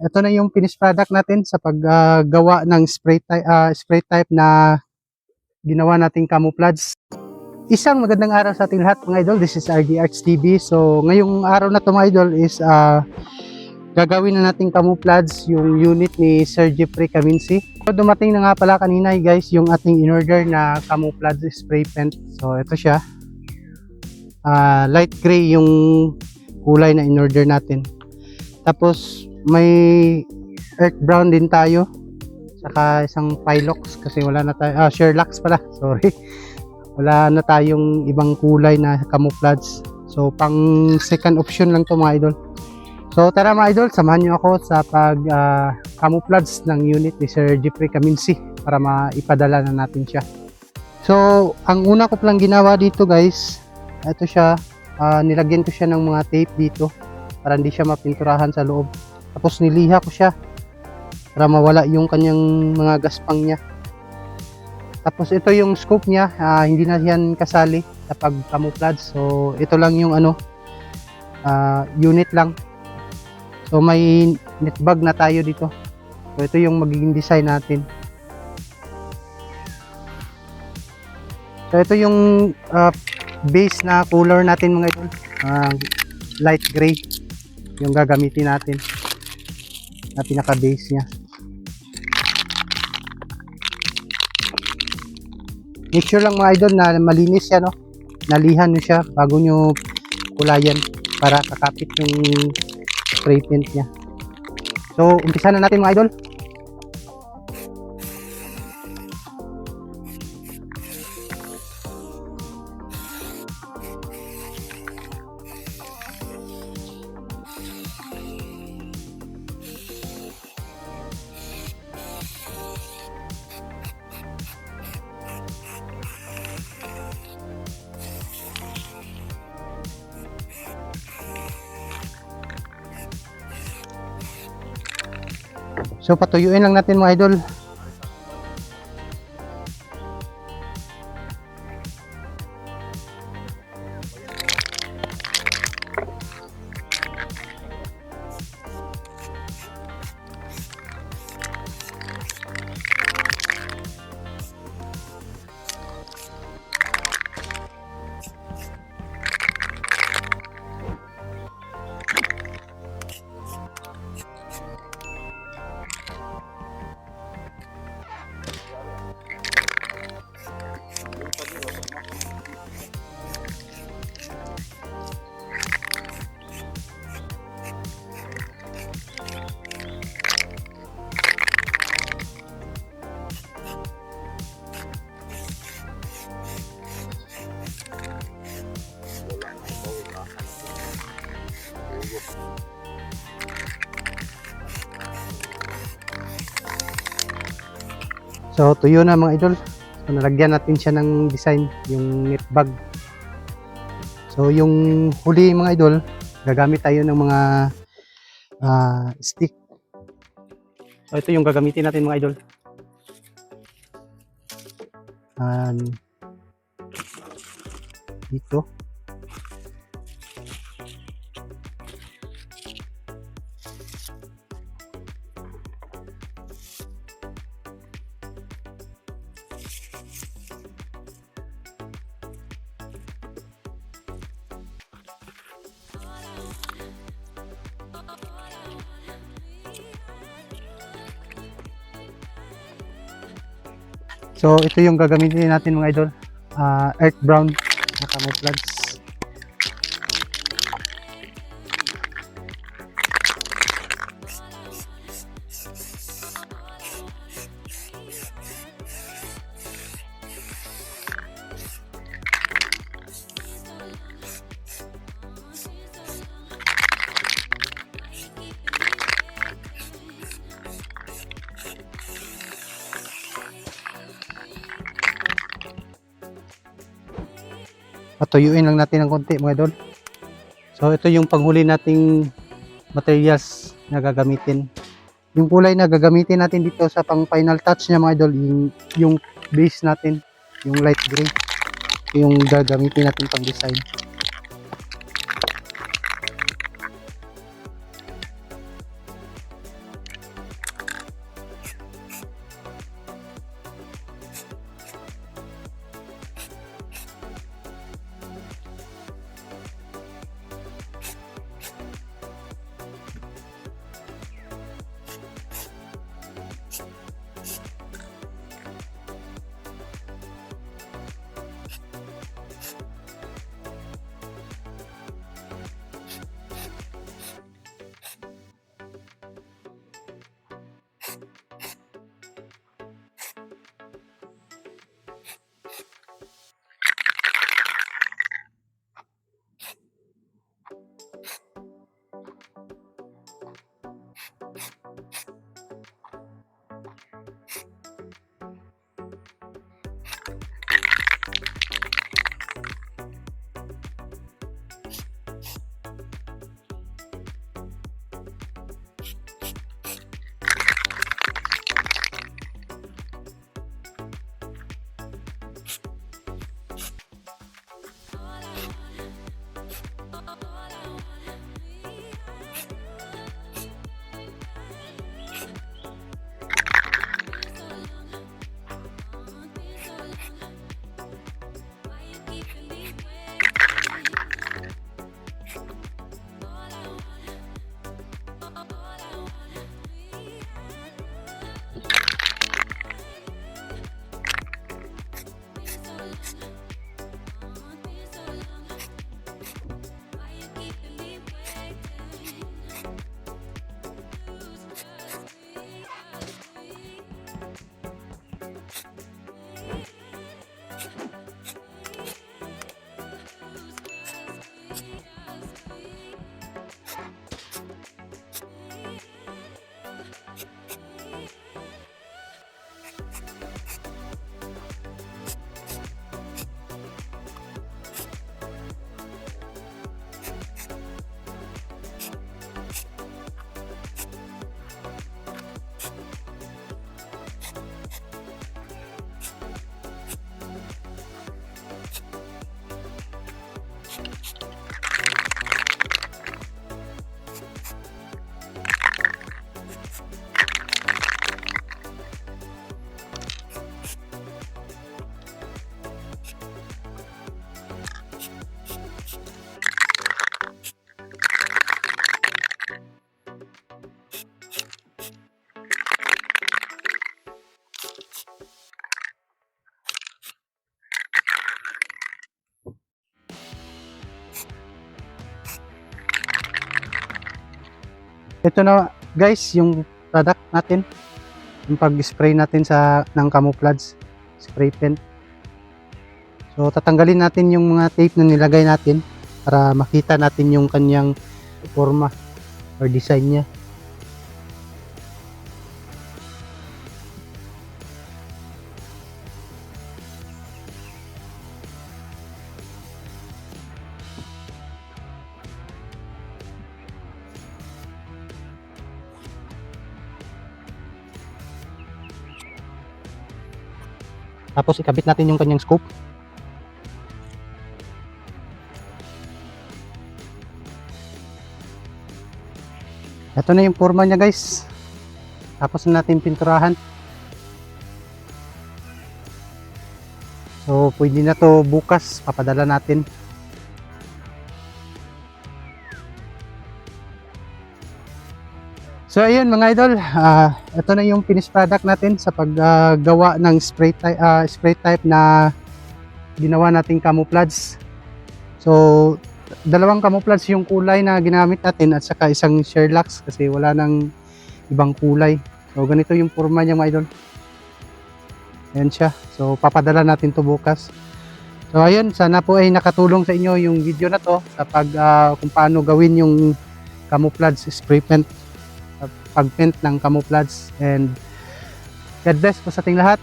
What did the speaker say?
ito na yung finished product natin sa paggawa ng spray type na ginawa nating camouflage. Isang magandang araw sa ating lahat mga idol. This is RD Arts TV. So ngayong araw na to mga idol is gagawin na nating camouflage yung unit ni Sir Jeffrey Caminsi. So dumating na nga pala kanina guys yung ating in-order na camouflage spray paint. So ito siya. Light gray yung kulay na in-order natin. Tapos may earth brown din tayo. Saka isang Pilox kasi wala na tayo. Sherlock pala. Sorry. Wala na tayong ibang kulay na camouflage. So pang second option lang to mga idol. So tara mga idol, samahan nyo ako sa pag camouflage ng unit ni Sir Jeffrey Caminsi para maipadala na natin siya. So ang una ko palang ginawa dito guys, ito siya, nilagyan ko siya ng mga tape dito para hindi siya mapinturahan sa loob. Tapos niliha ko siya para mawala yung kanyang mga gaspang niya. Tapos ito yung scope niya, hindi na yan kasali sa pag camouflage. So ito lang yung unit lang. So may net bag na tayo dito. So ito yung magiging design natin. So ito yung base na color natin mga idol, light gray yung gagamitin natin na pinaka base nya. Make sure lang mga idol na malinis yan, no? Nalihan nyo siya bago nyo kulayan para kakapit yung spray paint nya. So umpisa na natin mga idol. So patuyuin lang natin mga idol. So tuyo na mga idol. So nalagyan natin siya ng design, yung knit bag. So yung huli mga idol, gagamit tayo ng mga stick. So ito yung gagamitin natin mga idol. Dito. So ito yung gagamitin natin mga idol, earth brown na camouflage. Patuyuin lang natin ng konti mga idol. So ito yung panghuli nating materials na gagamitin. Yung kulay na gagamitin natin dito sa pang final touch niya mga idol, yung base natin, yung light gray, yung gagamitin natin pang design. Ito na guys yung product natin. Yung pag-spray natin ng camouflage spray pen. So tatanggalin natin yung mga tape na nilagay natin para makita natin yung kanyang forma or design niya. Tapos ikabit natin yung kanyang scope. Ito na yung forma niya guys. Tapos na natin pinturahan. So pwede na to bukas papadala natin. So ayun mga idol, ito na yung finished product natin sa paggawa ng spray type na ginawa nating camouflage. So dalawang camouflage yung kulay na ginamit natin at saka isang Sherlock kasi wala nang ibang kulay. So ganito yung forma niya mga idol. Ayan siya. So papadala natin to bukas. So ayun, sana po ay nakatulong sa inyo yung video na to sa kung paano gawin yung camouflage spray paint, pag-paint ng camouflage, and God bless po sa ating lahat.